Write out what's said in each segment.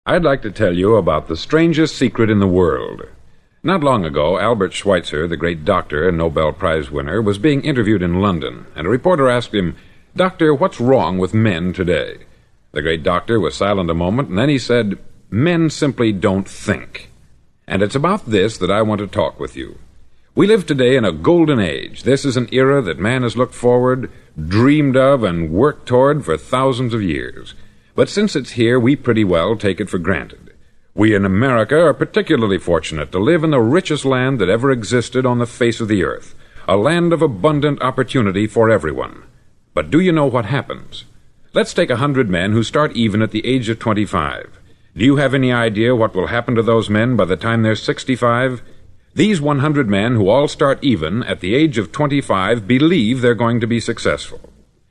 I'd like to tell you about the strangest secret in the world. Not long ago, Albert Schweitzer, the great doctor and Nobel Prize winner, was being interviewed in London, and a reporter asked him, "Doctor, what's wrong with men today?" The great doctor was silent a moment, and then he said, "Men simply don't think." And it's about this that I want to talk with you. We live today in a golden age. This is an era that man has looked forward, dreamed of, and worked toward for thousands of years. But since it's here, we pretty well take it for granted. We in America are particularly fortunate to live in the richest land that ever existed on the face of the earth, a land of abundant opportunity for everyone. But do you know what happens? Let's take 100 men who start even at the age of 25. Do you have any idea what will happen to those men by the time they're 65? These 100 men who all start even at the age of 25 believe they're going to be successful.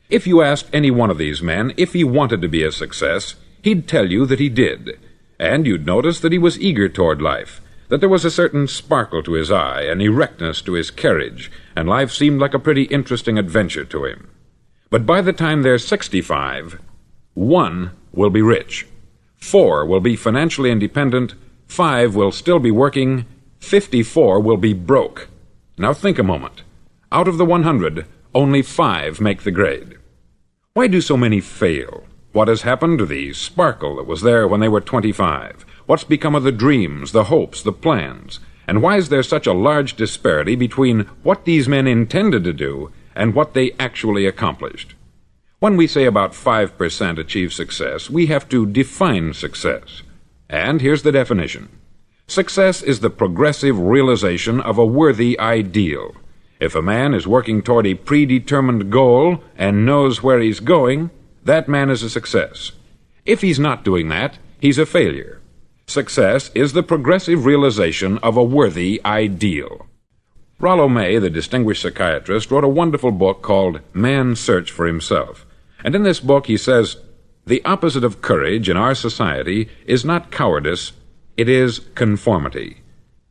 If you asked any one of these men if he wanted to be a success, he'd tell you that he did. And you'd notice that he was eager toward life, that there was a certain sparkle to his eye, an erectness to his carriage, and life seemed like a pretty interesting adventure to him. But by the time they're 65, 1 will be rich, 4 will be financially independent, 5 will still be working, 54 will be broke. Now think a moment. Out of the 100, only 5 make the grade. Why do so many fail? What has happened to the sparkle that was there when they were 25? What's become of the dreams, the hopes, the plans? And why is there such a large disparity between what these men intended to do and what they actually accomplished? When we say about 5% achieve success, we have to define success. And here's the definition. Success is the progressive realization of a worthy ideal. If a man is working toward a predetermined goal and knows where he's going, that man is a success. If he's not doing that, he's a failure. Success is the progressive realization of a worthy ideal. Rollo May, the distinguished psychiatrist, wrote a wonderful book called Man's Search for Himself. And in this book he says, "The opposite of courage in our society is not cowardice, it is conformity."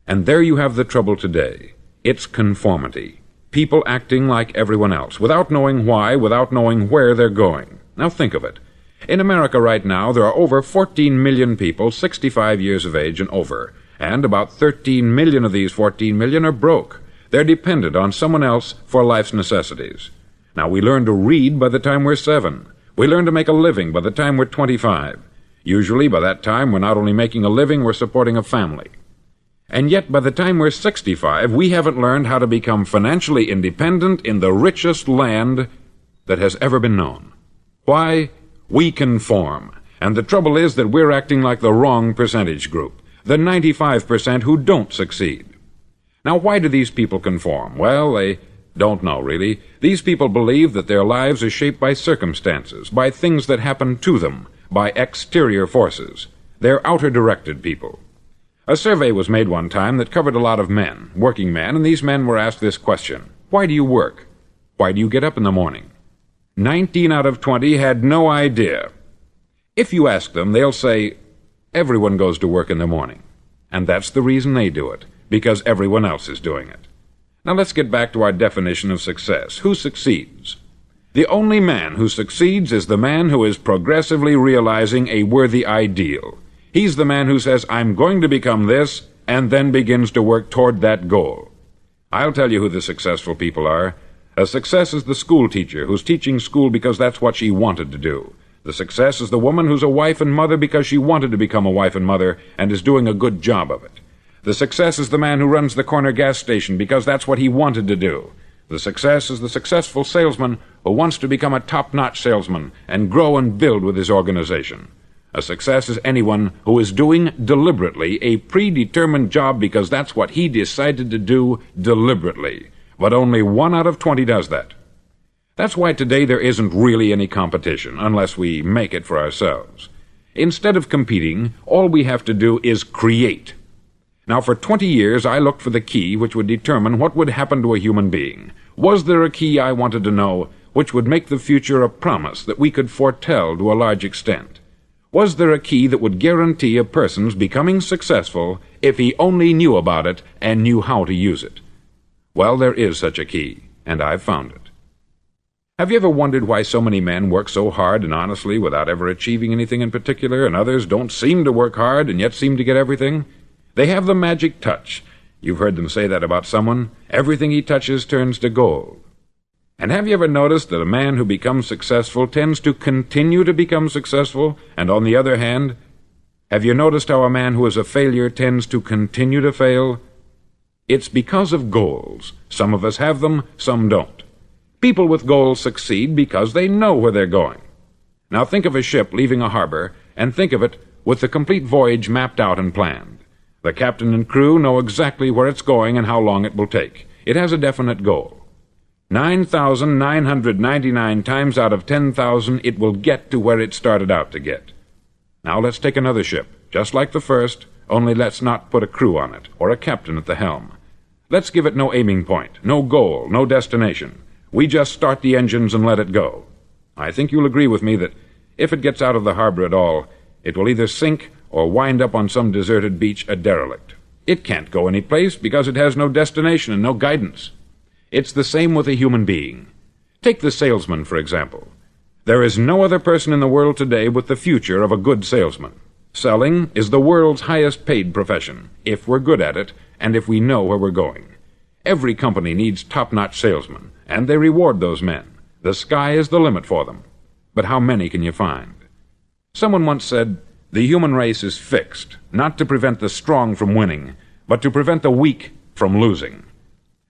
And there you have the trouble today. It's conformity. People acting like everyone else, without knowing why, without knowing where they're going. Now think of it. In America right now, there are over 14 million people 65 years of age and over, and about 13 million of these 14 million are broke. They're dependent on someone else for life's necessities. Now, we learn to read by the time we're 7. We learn to make a living by the time we're 25. Usually, by that time, we're not only making a living, we're supporting a family. And yet, by the time we're 65, we haven't learned how to become financially independent in the richest land that has ever been known. Why? We conform. And the trouble is that we're acting like the wrong percentage group, the 95% who don't succeed. Now, why do these people conform? Well, they don't know, really. These people believe that their lives are shaped by circumstances, by things that happen to them, by exterior forces. They're outer-directed people. A survey was made one time that covered a lot of men, working men, and these men were asked this question: why do you work? Why do you get up in the morning? 19 out of 20 had no idea. If you ask them, they'll say, everyone goes to work in the morning. And that's the reason they do it, because everyone else is doing it. Now let's get back to our definition of success. Who succeeds? The only man who succeeds is the man who is progressively realizing a worthy ideal. He's the man who says, I'm going to become this, and then begins to work toward that goal. I'll tell you who the successful people are. A success is the school teacher who's teaching school because that's what she wanted to do. The success is the woman who's a wife and mother because she wanted to become a wife and mother and is doing a good job of it. The success is the man who runs the corner gas station because that's what he wanted to do. The success is the successful salesman who wants to become a top-notch salesman and grow and build with his organization. A success is anyone who is doing deliberately a predetermined job because that's what he decided to do deliberately. But only 1 out of 20 does that. That's why today there isn't really any competition, unless we make it for ourselves. Instead of competing, all we have to do is create. Now, for 20 years, I looked for the key which would determine what would happen to a human being. Was there a key, I wanted to know, which would make the future a promise that we could foretell to a large extent? Was there a key that would guarantee a person's becoming successful if he only knew about it and knew how to use it? Well, there is such a key, and I've found it. Have you ever wondered why so many men work so hard and honestly without ever achieving anything in particular, and others don't seem to work hard and yet seem to get everything? They have the magic touch. You've heard them say that about someone. Everything he touches turns to gold. And have you ever noticed that a man who becomes successful tends to continue to become successful, and on the other hand, have you noticed how a man who is a failure tends to continue to fail? It's because of goals. Some of us have them, some don't. People with goals succeed because they know where they're going. Now think of a ship leaving a harbor, and think of it with the complete voyage mapped out and planned. The captain and crew know exactly where it's going and how long it will take. It has a definite goal. 9,999 times out of 10,000 it will get to where it started out to get. Now let's take another ship, just like the first, only let's not put a crew on it, or a captain at the helm. Let's give it no aiming point, no goal, no destination. We just start the engines and let it go. I think you'll agree with me that if it gets out of the harbor at all, it will either sink or wind up on some deserted beach a derelict. It can't go any place because it has no destination and no guidance. It's the same with a human being. Take the salesman, for example. There is no other person in the world today with the future of a good salesman. Selling is the world's highest paid profession, if we're good at it and if we know where we're going. Every company needs top-notch salesmen, and they reward those men. The sky is the limit for them. But how many can you find? Someone once said, the human race is fixed, not to prevent the strong from winning, but to prevent the weak from losing.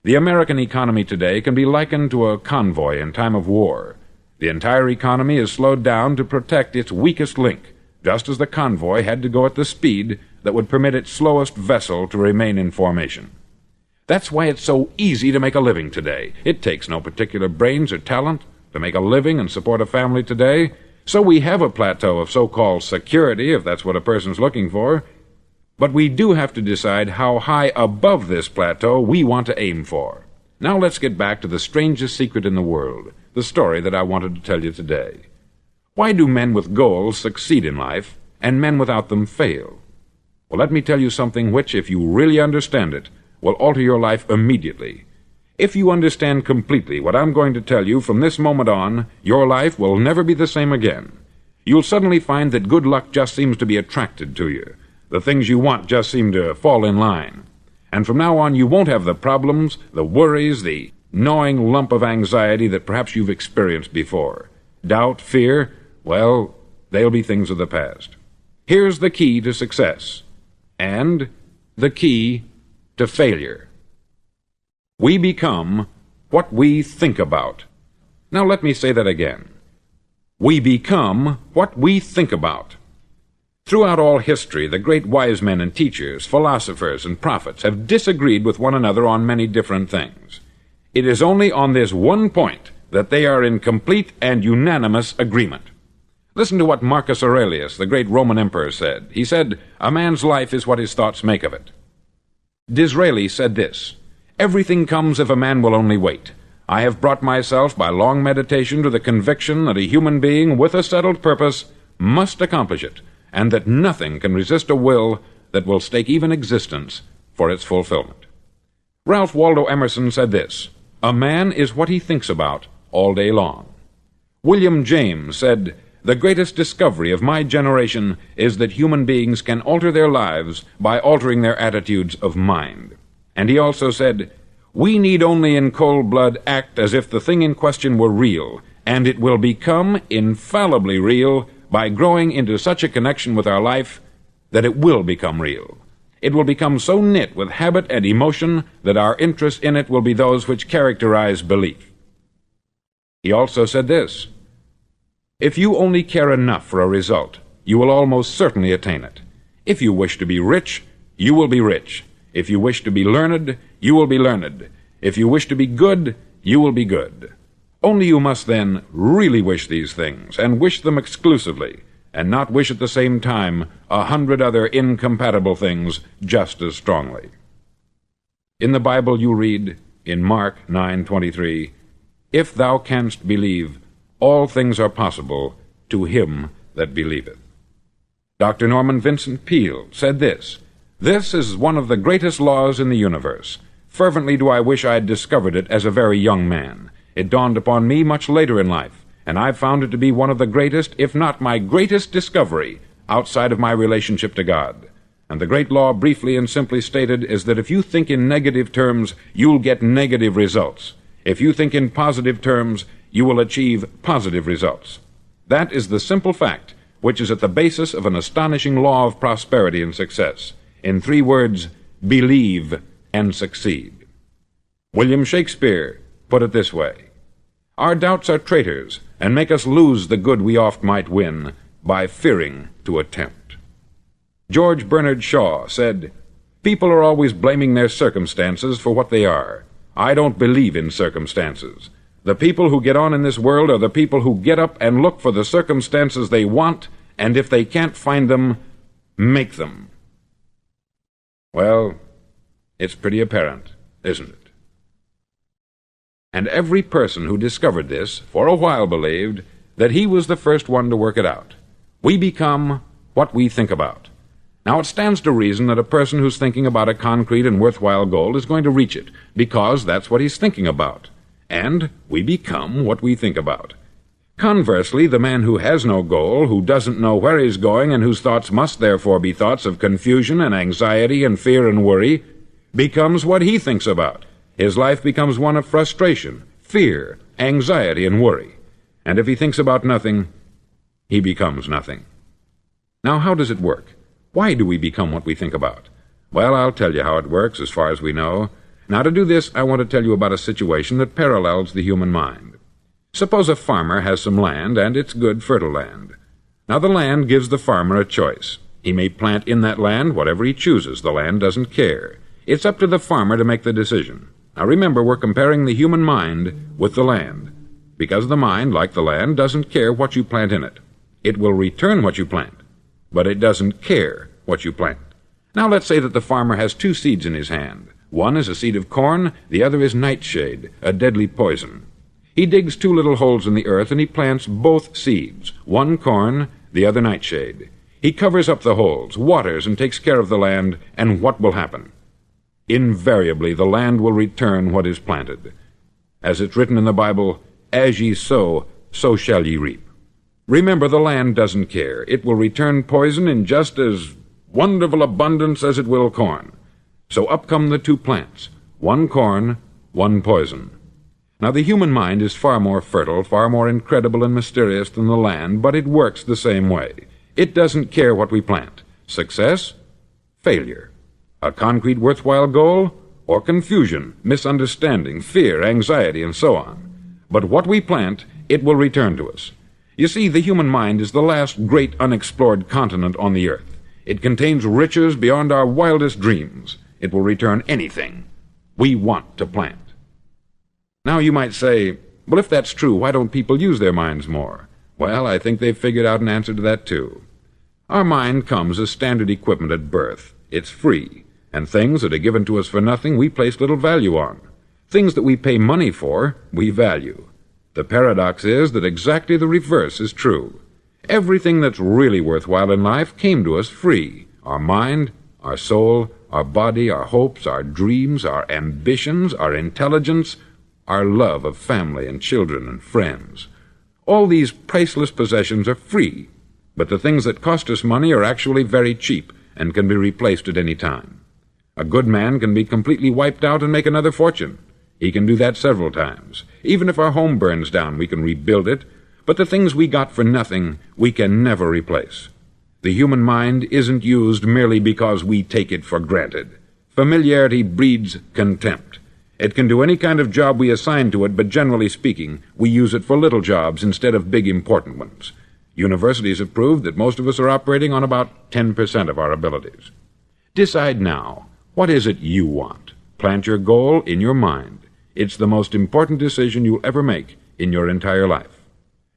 The American economy today can be likened to a convoy in time of war. The entire economy is slowed down to protect its weakest link, just as the convoy had to go at the speed that would permit its slowest vessel to remain in formation. That's why it's so easy to make a living today. It takes no particular brains or talent to make a living and support a family today. So we have a plateau of so-called security, if that's what a person's looking for. But we do have to decide how high above this plateau we want to aim for. Now let's get back to the strangest secret in the world, the story that I wanted to tell you today. Why do men with goals succeed in life, and men without them fail? Well, let me tell you something which, if you really understand it, will alter your life immediately. If you understand completely what I'm going to tell you from this moment on, your life will never be the same again. You'll suddenly find that good luck just seems to be attracted to you. The things you want just seem to fall in line. And from now on, you won't have the problems, the worries, the gnawing lump of anxiety that perhaps you've experienced before. Doubt, fear, well, they'll be things of the past. Here's the key to success, and the key to failure. We become what we think about. Now let me say that again. We become what we think about. Throughout all history, the great wise men and teachers, philosophers and prophets have disagreed with one another on many different things. It is only on this one point that they are in complete and unanimous agreement. Listen to what Marcus Aurelius, the great Roman emperor, said. He said, "A man's life is what his thoughts make of it." Disraeli said this, "Everything comes if a man will only wait. I have brought myself by long meditation to the conviction that a human being with a settled purpose must accomplish it, and that nothing can resist a will that will stake even existence for its fulfillment." Ralph Waldo Emerson said this, "A man is what he thinks about all day long." William James said, "The greatest discovery of my generation is that human beings can alter their lives by altering their attitudes of mind." And he also said, "We need only in cold blood act as if the thing in question were real, and it will become infallibly real by growing into such a connection with our life that it will become real. It will become so knit with habit and emotion that our interest in it will be those which characterize belief." He also said this, "If you only care enough for a result, you will almost certainly attain it. If you wish to be rich, you will be rich. If you wish to be learned, you will be learned. If you wish to be good, you will be good. Only you must then really wish these things, and wish them exclusively, and not wish at the same time 100 other incompatible things just as strongly." In the Bible you read, in Mark 9:23, "If thou canst believe, all things are possible to him that believeth." Dr. Norman Vincent Peale said this, "This is one of the greatest laws in the universe. Fervently do I wish I had discovered it as a very young man. It dawned upon me much later in life, and I've found it to be one of the greatest, if not my greatest discovery, outside of my relationship to God. And the great law, briefly and simply stated, is that if you think in negative terms, you'll get negative results. If you think in positive terms, you will achieve positive results. That is the simple fact which is at the basis of an astonishing law of prosperity and success. In 3 words, believe and succeed. William Shakespeare put it this way: "Our doubts are traitors, and make us lose the good we oft might win, by fearing to attempt." George Bernard Shaw said, "People are always blaming their circumstances for what they are. I don't believe in circumstances. The people who get on in this world are the people who get up and look for the circumstances they want, and if they can't find them, make them." Well, it's pretty apparent, isn't it? And every person who discovered this for a while believed that he was the first one to work it out. We become what we think about. Now, it stands to reason that a person who's thinking about a concrete and worthwhile goal is going to reach it, because that's what he's thinking about. And we become what we think about. Conversely, the man who has no goal, who doesn't know where he's going, and whose thoughts must therefore be thoughts of confusion and anxiety and fear and worry, becomes what he thinks about. His life becomes one of frustration, fear, anxiety, and worry. And if he thinks about nothing, he becomes nothing. Now, how does it work? Why do we become what we think about? Well, I'll tell you how it works as far as we know. Now, to do this, I want to tell you about a situation that parallels the human mind. Suppose a farmer has some land, and it's good, fertile land. Now, the land gives the farmer a choice. He may plant in that land whatever he chooses. The land doesn't care. It's up to the farmer to make the decision. Now, remember, we're comparing the human mind with the land, because the mind, like the land, doesn't care what you plant in it. It will return what you plant, but it doesn't care what you plant. Now, let's say that the farmer has 2 seeds in his hand. One is a seed of corn, the other is nightshade, a deadly poison. He digs 2 little holes in the earth, and he plants both seeds, one corn, the other nightshade. He covers up the holes, waters, and takes care of the land, and what will happen? Invariably, the land will return what is planted. As it's written in the Bible, "As ye sow, so shall ye reap." Remember, the land doesn't care. It will return poison in just as wonderful abundance as it will corn. So up come the 2 plants, one corn, one poison. Now, the human mind is far more fertile, far more incredible and mysterious than the land, but it works the same way. It doesn't care what we plant. Success, failure. A concrete, worthwhile goal, or confusion, misunderstanding, fear, anxiety, and so on. But what we plant, it will return to us. You see, the human mind is the last great unexplored continent on the earth. It contains riches beyond our wildest dreams. It will return anything we want to plant. Now, you might say, well, if that's true, why don't people use their minds more? Well, I think they've figured out an answer to that, too. Our mind comes as standard equipment at birth. It's free, and things that are given to us for nothing we place little value on. Things that we pay money for, we value. The paradox is that exactly the reverse is true. Everything that's really worthwhile in life came to us free. Our mind, our soul, our body, our hopes, our dreams, our ambitions, our intelligence, our love of family and children and friends. All these priceless possessions are free, but the things that cost us money are actually very cheap and can be replaced at any time. A good man can be completely wiped out and make another fortune. He can do that several times. Even if our home burns down, we can rebuild it, but the things we got for nothing, we can never replace. The human mind isn't used merely because we take it for granted. Familiarity breeds contempt. It can do any kind of job we assign to it, but generally speaking, we use it for little jobs instead of big, important ones. Universities have proved that most of us are operating on about 10% of our abilities. Decide now, what is it you want? Plant your goal in your mind. It's the most important decision you'll ever make in your entire life.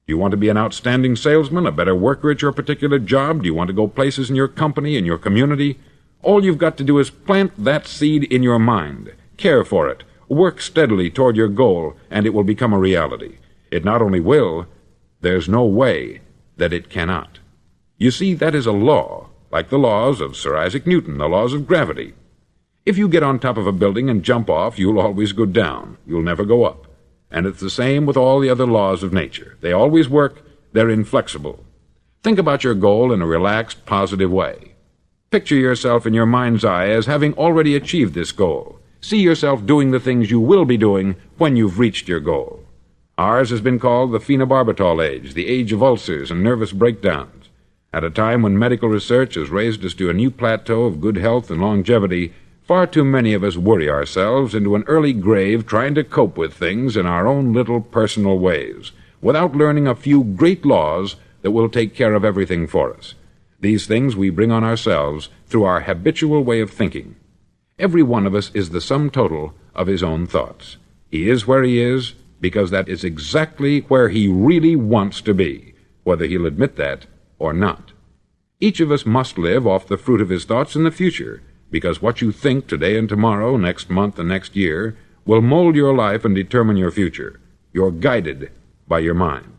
Do you want to be an outstanding salesman, a better worker at your particular job? Do you want to go places in your company, in your community? All you've got to do is plant that seed in your mind. Care for it. Work steadily toward your goal, and it will become a reality. It not only will, there's no way that it cannot. You see, that is a law, like the laws of Sir Isaac Newton, the laws of gravity. If you get on top of a building and jump off, you'll always go down. You'll never go up. And it's the same with all the other laws of nature. They always work. They're inflexible. Think about your goal in a relaxed, positive way. Picture yourself in your mind's eye as having already achieved this goal. See yourself doing the things you will be doing when you've reached your goal. Ours has been called the phenobarbital age, the age of ulcers and nervous breakdowns. At a time when medical research has raised us to a new plateau of good health and longevity, far too many of us worry ourselves into an early grave trying to cope with things in our own little personal ways, without learning a few great laws that will take care of everything for us. These things we bring on ourselves through our habitual way of thinking. Every one of us is the sum total of his own thoughts. He is where he is because that is exactly where he really wants to be, whether he'll admit that or not. Each of us must live off the fruit of his thoughts in the future, because what you think today and tomorrow, next month and next year, will mold your life and determine your future. You're guided by your mind.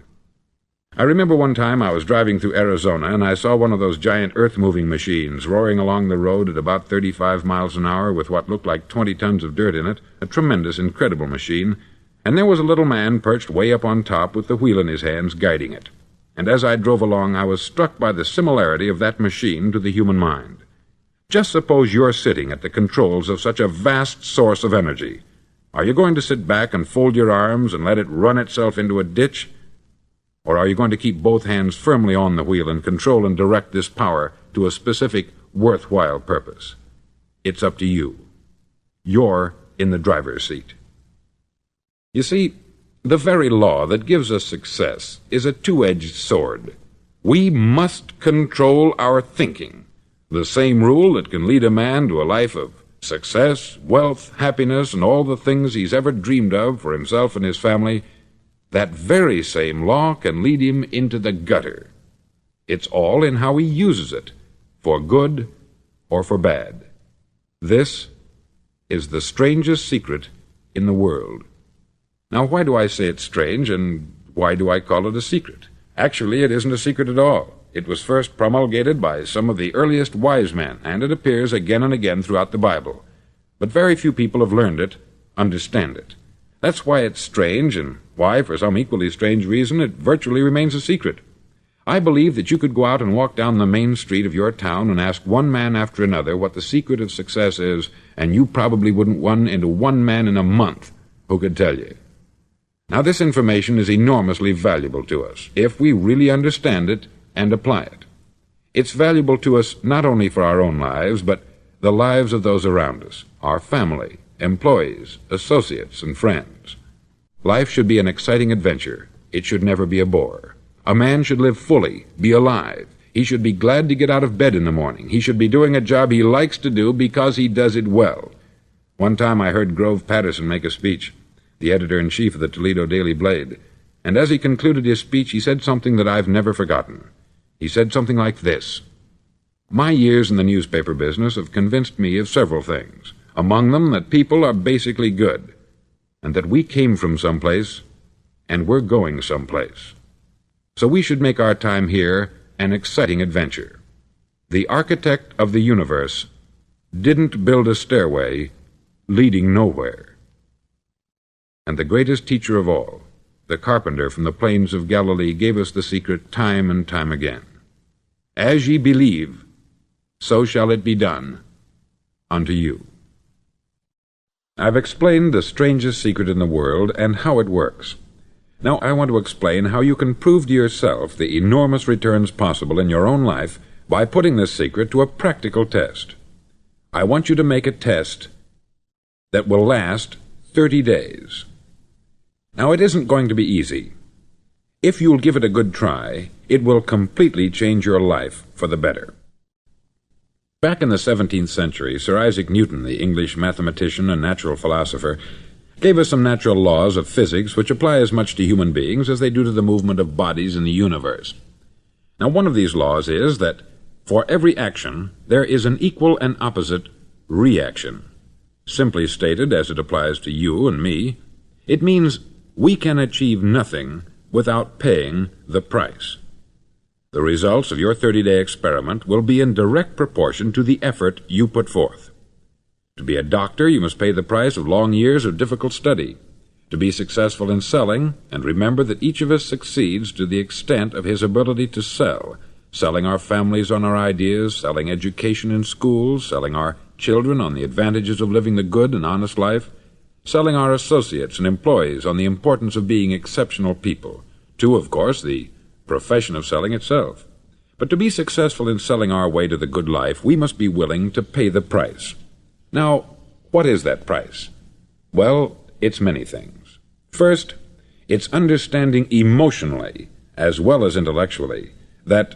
I remember one time I was driving through Arizona and I saw one of those giant earth-moving machines roaring along the road at about 35 miles an hour with what looked like 20 tons of dirt in it, a tremendous, incredible machine, and there was a little man perched way up on top with the wheel in his hands guiding it. And as I drove along, I was struck by the similarity of that machine to the human mind. Just suppose you're sitting at the controls of such a vast source of energy. Are you going to sit back and fold your arms and let it run itself into a ditch? Or are you going to keep both hands firmly on the wheel and control and direct this power to a specific, worthwhile purpose? It's up to you. You're in the driver's seat. You see, the very law that gives us success is a two-edged sword. We must control our thinking. The same rule that can lead a man to a life of success, wealth, happiness, and all the things he's ever dreamed of for himself and his family, that very same law can lead him into the gutter. It's all in how he uses it, for good or for bad. This is the strangest secret in the world. Now, why do I say it's strange, and why do I call it a secret? Actually, it isn't a secret at all. It was first promulgated by some of the earliest wise men, and it appears again and again throughout the Bible. But very few people have learned it, understand it. That's why it's strange, and why, for some equally strange reason, it virtually remains a secret. I believe that you could go out and walk down the main street of your town and ask one man after another what the secret of success is, and you probably wouldn't run into one man in a month who could tell you. Now, this information is enormously valuable to us, if we really understand it and apply it. It's valuable to us not only for our own lives, but the lives of those around us, our family, employees, associates, and friends. Life should be an exciting adventure. It should never be a bore. A man should live fully, be alive. He should be glad to get out of bed in the morning. He should be doing a job he likes to do because he does it well. One time I heard Grove Patterson make a speech, the editor-in-chief of the Toledo Daily Blade, and as he concluded his speech, he said something that I've never forgotten. He said something like this: "My years in the newspaper business have convinced me of several things, among them that people are basically good, and that we came from someplace, and we're going someplace. So we should make our time here an exciting adventure. The architect of the universe didn't build a stairway leading nowhere." And the greatest teacher of all, the carpenter from the plains of Galilee, gave us the secret time and time again. "As ye believe, so shall it be done unto you." I've explained the strangest secret in the world and how it works. Now I want to explain how you can prove to yourself the enormous returns possible in your own life by putting this secret to a practical test. I want you to make a test that will last 30 days. Now, it isn't going to be easy. If you'll give it a good try, it will completely change your life for the better. Back in the 17th century, Sir Isaac Newton, the English mathematician and natural philosopher, gave us some natural laws of physics which apply as much to human beings as they do to the movement of bodies in the universe. Now, one of these laws is that for every action there is an equal and opposite reaction. Simply stated, as it applies to you and me, it means we can achieve nothing without paying the price. The results of your 30-day experiment will be in direct proportion to the effort you put forth. To be a doctor, you must pay the price of long years of difficult study. to be successful in selling, and remember that each of us succeeds to the extent of his ability to sell, selling our families on our ideas, selling education in schools, selling our children on the advantages of living the good and honest life, selling our associates and employees on the importance of being exceptional people, to, of course, the profession of selling itself. But to be successful in selling our way to the good life, we must be willing to pay the price. Now, what is that price? Well, it's many things. First, it's understanding emotionally, as well as intellectually, that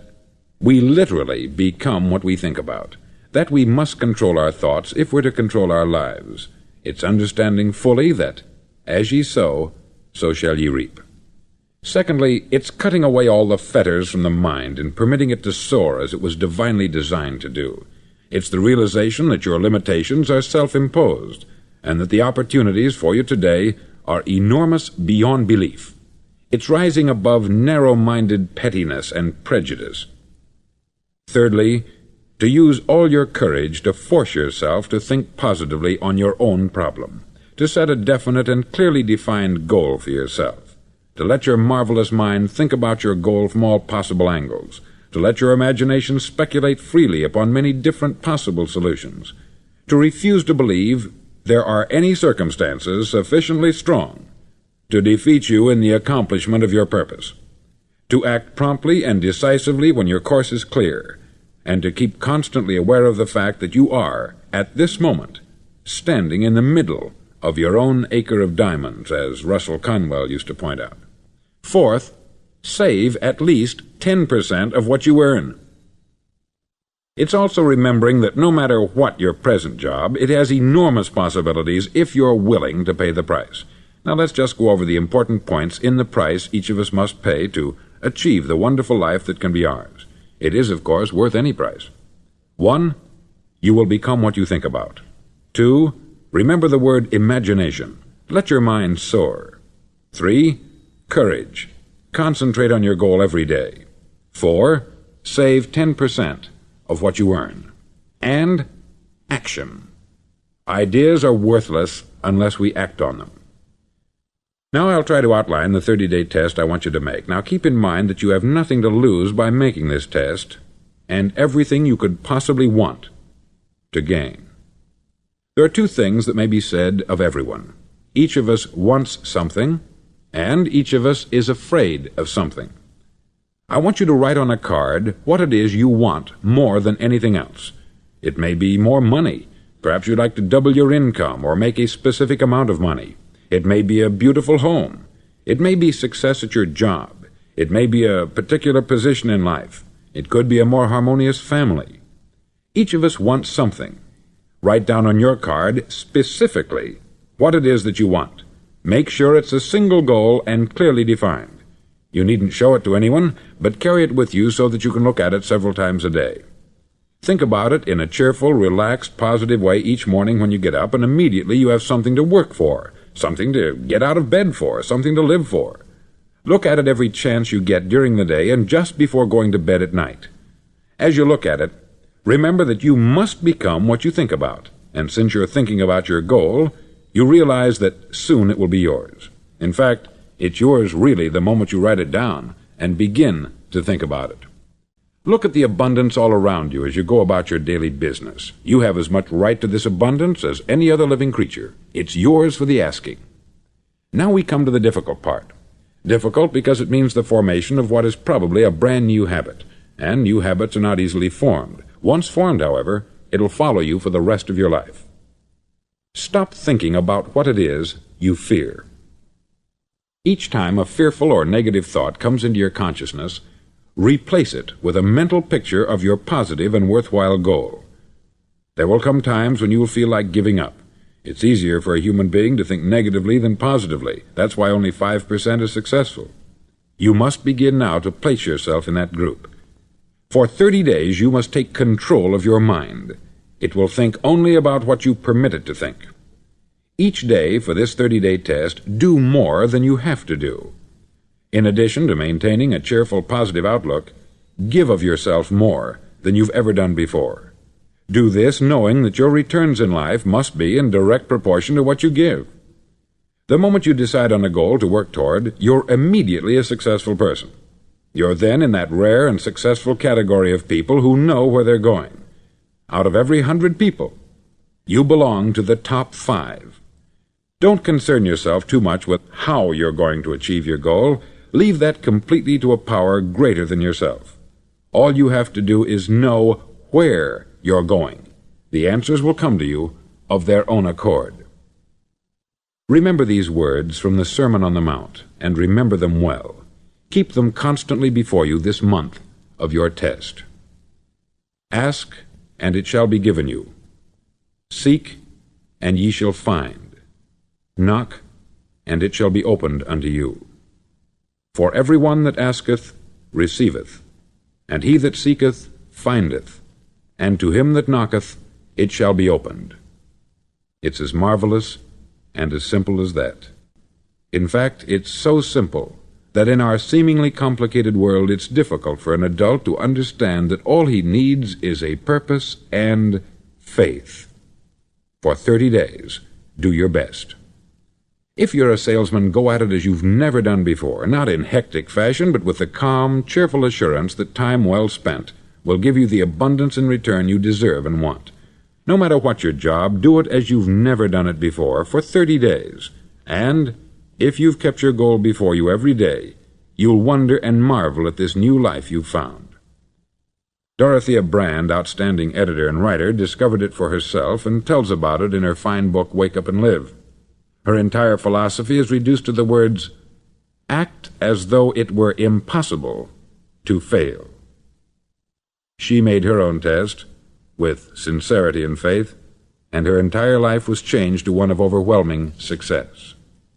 we literally become what we think about, that we must control our thoughts if we're to control our lives. It's understanding fully that, as ye sow, so shall ye reap. Secondly, it's cutting away all the fetters from the mind and permitting it to soar as it was divinely designed to do. It's the realization that your limitations are self-imposed, and that the opportunities for you today are enormous beyond belief. It's rising above narrow-minded pettiness and prejudice. Thirdly, to use all your courage to force yourself to think positively on your own problem, to set a definite and clearly defined goal for yourself, to let your marvelous mind think about your goal from all possible angles, to let your imagination speculate freely upon many different possible solutions, to refuse to believe there are any circumstances sufficiently strong to defeat you in the accomplishment of your purpose, to act promptly and decisively when your course is clear, and to keep constantly aware of the fact that you are, at this moment, standing in the middle of your own acre of diamonds, as Russell Conwell used to point out. Fourth, save at least 10% of what you earn. It's also remembering that no matter what your present job, it has enormous possibilities if you're willing to pay the price. Now let's just go over the important points in the price each of us must pay to achieve the wonderful life that can be ours. It is, of course, worth any price. 1. You will become what you think about. 2. Remember the word imagination. Let your mind soar. 3. Courage. Concentrate on your goal every day. 4. Save 10% of what you earn. And action. Ideas are worthless unless we act on them. Now I'll try to outline the 30-day test I want you to make. Now keep in mind that you have nothing to lose by making this test, and everything you could possibly want to gain. There are two things that may be said of everyone. Each of us wants something, and each of us is afraid of something. I want you to write on a card what it is you want more than anything else. It may be more money. Perhaps you'd like to double your income or make a specific amount of money. It may be a beautiful home. It may be success at your job. It may be a particular position in life. It could be a more harmonious family. Each of us wants something. Write down on your card specifically what it is that you want. Make sure it's a single goal and clearly defined. You needn't show it to anyone, but carry it with you so that you can look at it several times a day. Think about it in a cheerful, relaxed, positive way each morning when you get up, and immediately you have something to work for, something to get out of bed for, something to live for. Look at it every chance you get during the day and just before going to bed at night. As you look at it, remember that you must become what you think about, and since you're thinking about your goal, you realize that soon it will be yours. In fact, it's yours really the moment you write it down and begin to think about it. Look at the abundance all around you as you go about your daily business. You have as much right to this abundance as any other living creature. It's yours for the asking. Now we come to the difficult part. Difficult because it means the formation of what is probably a brand new habit, and new habits are not easily formed. Once formed, however, it'll follow you for the rest of your life. Stop thinking about what it is you fear. Each time a fearful or negative thought comes into your consciousness, replace it with a mental picture of your positive and worthwhile goal. There will come times when you will feel like giving up. It's easier for a human being to think negatively than positively. That's why only 5% is successful. You must begin now to place yourself in that group. For 30 days you must take control of your mind. It will think only about what you permit it to think. Each day for this 30-day test, do more than you have to do. In addition to maintaining a cheerful, positive outlook, give of yourself more than you've ever done before. Do this knowing that your returns in life must be in direct proportion to what you give. The moment you decide on a goal to work toward, you're immediately a successful person. You're then in that rare and successful category of people who know where they're going. Out of every 100 people, you belong to the top 5. Don't concern yourself too much with how you're going to achieve your goal. Leave that completely to a power greater than yourself. All you have to do is know where you're going. The answers will come to you of their own accord. Remember these words from the Sermon on the Mount, and remember them well. Keep them constantly before you this month of your test. Ask, and it shall be given you. Seek, and ye shall find. Knock, and it shall be opened unto you. For every one that asketh receiveth, and he that seeketh findeth, and to him that knocketh it shall be opened. It's as marvelous and as simple as that. In fact, it's so simple that in our seemingly complicated world it's difficult for an adult to understand that all he needs is a purpose and faith. For 30 days, do your best. If you're a salesman, go at it as you've never done before, not in hectic fashion, but with the calm, cheerful assurance that time well spent will give you the abundance in return you deserve and want. No matter what your job, do it as you've never done it before for 30 days. And if you've kept your goal before you every day, you'll wonder and marvel at this new life you've found. Dorothea Brand, outstanding editor and writer, discovered it for herself and tells about it in her fine book, Wake Up and Live. Her entire philosophy is reduced to the words, act as though it were impossible to fail. She made her own test with sincerity and faith, and her entire life was changed to one of overwhelming success.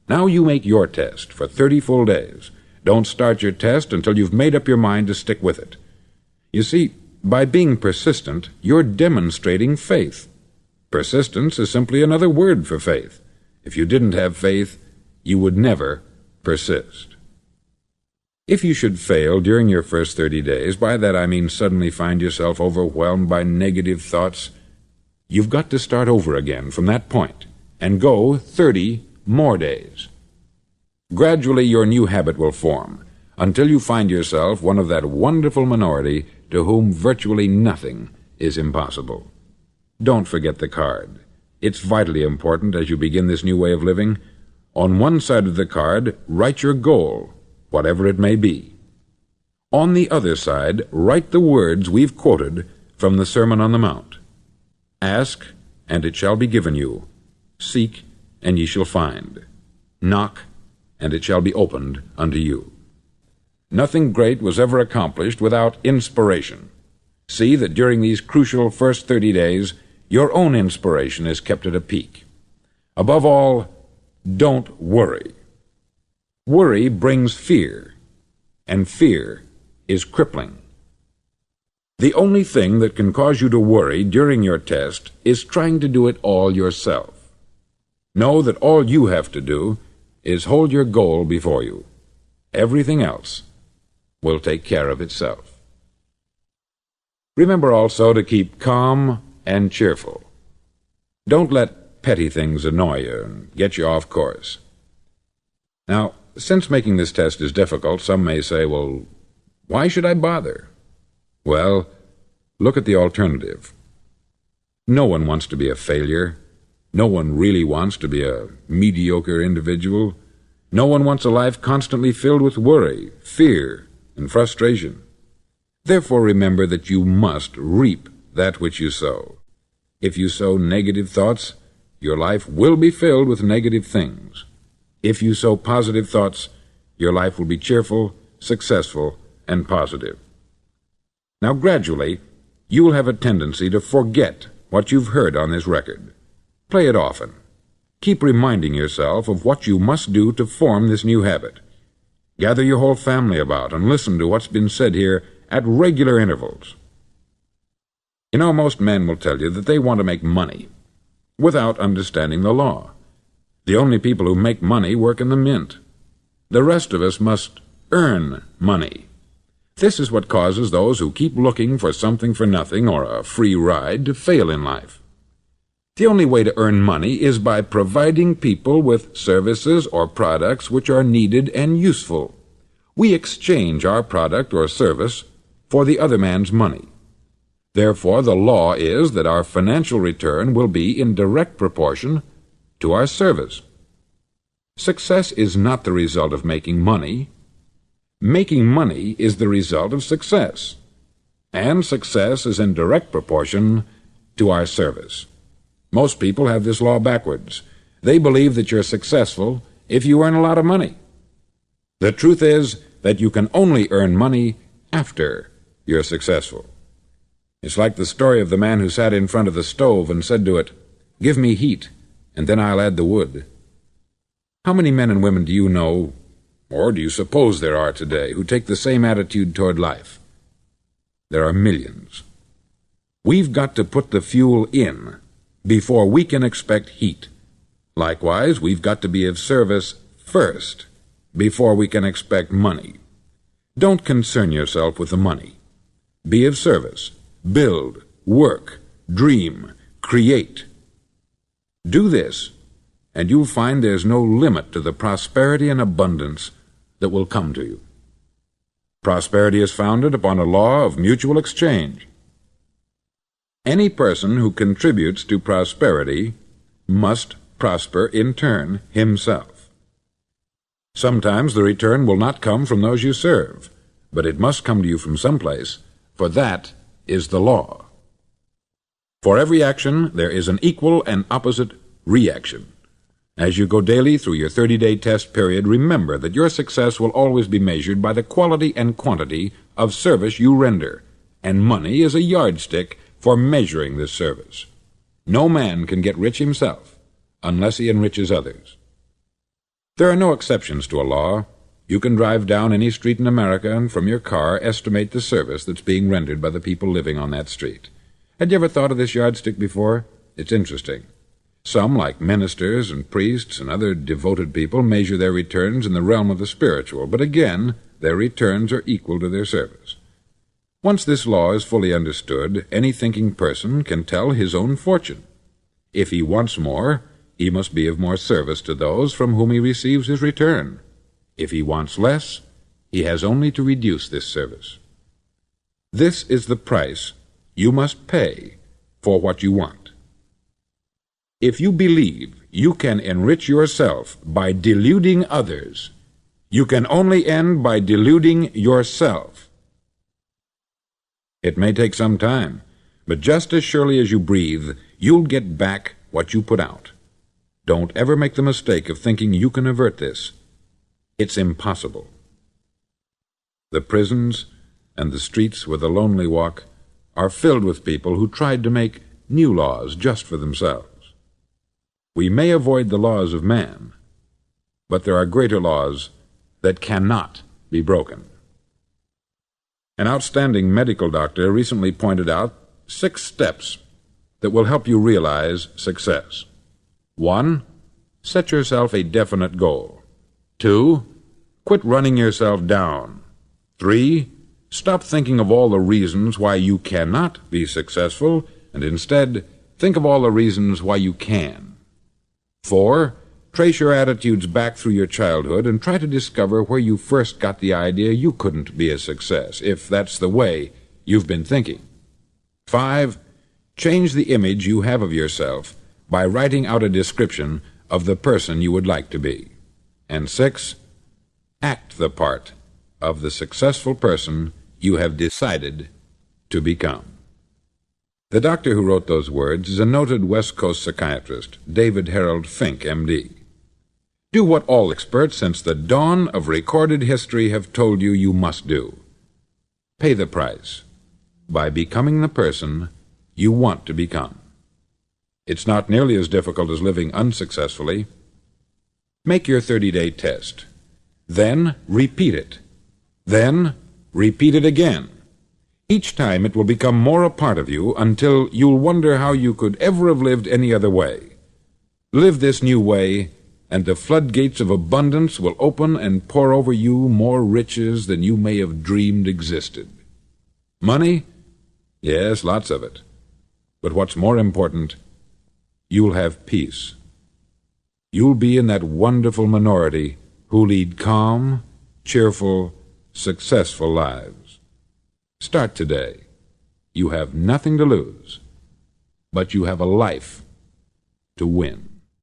Now you make your test for 30 full days. Don't start your test until you've made up your mind to stick with it. You see, by being persistent, you're demonstrating faith. Persistence is simply another word for faith. If you didn't have faith, you would never persist. If you should fail during your first 30 days, by that I mean suddenly find yourself overwhelmed by negative thoughts, you've got to start over again from that point and go 30 more days. Gradually your new habit will form until you find yourself one of that wonderful minority to whom virtually nothing is impossible. Don't forget the card. It's vitally important as you begin this new way of living. On one side of the card, write your goal, whatever it may be. On the other side, write the words we've quoted from the Sermon on the Mount. Ask, and it shall be given you. Seek, and ye shall find. Knock, and it shall be opened unto you. Nothing great was ever accomplished without inspiration. See that during these crucial first 30 days, your own inspiration is kept at a peak. Above all, don't worry. Worry brings fear, and fear is crippling. The only thing that can cause you to worry during your test is trying to do it all yourself. Know that all you have to do is hold your goal before you. Everything else will take care of itself. Remember also to keep calm and cheerful. Don't let petty things annoy you and get you off course. Now, since making this test is difficult, some may say, well, why should I bother? Well, look at the alternative. No one wants to be a failure. No one really wants to be a mediocre individual. No one wants a life constantly filled with worry, fear, and frustration. Therefore, remember that you must reap that which you sow. If you sow negative thoughts, your life will be filled with negative things. If you sow positive thoughts, your life will be cheerful, successful, and positive. Now, gradually, you will have a tendency to forget what you've heard on this record. Play it often. Keep reminding yourself of what you must do to form this new habit. Gather your whole family about and listen to what's been said here at regular intervals. You know, most men will tell you that they want to make money without understanding the law. The only people who make money work in the mint. The rest of us must earn money. This is what causes those who keep looking for something for nothing or a free ride to fail in life. The only way to earn money is by providing people with services or products which are needed and useful. We exchange our product or service for the other man's money. Therefore, the law is that our financial return will be in direct proportion to our service. Success is not the result of making money. Making money is the result of success, and success is in direct proportion to our service. Most people have this law backwards. They believe that you're successful if you earn a lot of money. The truth is that you can only earn money after you're successful. It's like the story of the man who sat in front of the stove and said to it, "Give me heat, and then I'll add the wood." How many men and women do you know, or do you suppose there are today, who take the same attitude toward life? There are millions. We've got to put the fuel in before we can expect heat. Likewise, we've got to be of service first before we can expect money. Don't concern yourself with the money. Be of service. Build, work, dream, create. Do this, and you'll find there's no limit to the prosperity and abundance that will come to you. Prosperity is founded upon a law of mutual exchange. Any person who contributes to prosperity must prosper in turn himself. Sometimes the return will not come from those you serve, but it must come to you from someplace, for that is the law. For every action there is an equal and opposite reaction. As you go daily through your 30-day test period, remember that your success will always be measured by the quality and quantity of service you render, and money is a yardstick for measuring this service. No man can get rich himself unless he enriches others. There are no exceptions to a law. You can drive down any street in America and from your car estimate the service that's being rendered by the people living on that street. Had you ever thought of this yardstick before? It's interesting. Some, like ministers and priests and other devoted people, measure their returns in the realm of the spiritual, but again, their returns are equal to their service. Once this law is fully understood, any thinking person can tell his own fortune. If he wants more, he must be of more service to those from whom he receives his return. If he wants less, he has only to reduce this service. This is the price you must pay for what you want. If you believe you can enrich yourself by deluding others, you can only end by deluding yourself. It may take some time, but just as surely as you breathe, you'll get back what you put out. Don't ever make the mistake of thinking you can avert this. It's impossible. The prisons and the streets where the lonely walk are filled with people who tried to make new laws just for themselves. We may avoid the laws of man, but there are greater laws that cannot be broken. An outstanding medical doctor recently pointed out 6 steps that will help you realize success. 1. Set yourself a definite goal. 2. Quit running yourself down. 3. Stop thinking of all the reasons why you cannot be successful, and instead think of all the reasons why you can. 4. Trace your attitudes back through your childhood and try to discover where you first got the idea you couldn't be a success, if that's the way you've been thinking. 5. Change the image you have of yourself by writing out a description of the person you would like to be. And 6. Act the part of the successful person you have decided to become. The doctor who wrote those words is a noted West Coast psychiatrist, David Harold Fink, M.D. Do what all experts since the dawn of recorded history have told you you must do. Pay the price by becoming the person you want to become. It's not nearly as difficult as living unsuccessfully. Make your 30-day test. Then repeat it. Then repeat it again. Each time it will become more a part of you until you'll wonder how you could ever have lived any other way. Live this new way, and the floodgates of abundance will open and pour over you more riches than you may have dreamed existed. Money? Yes, lots of it. But what's more important, you'll have peace. You'll be in that wonderful minority who lead calm, cheerful, successful lives. Start today. You have nothing to lose, but you have a life to win.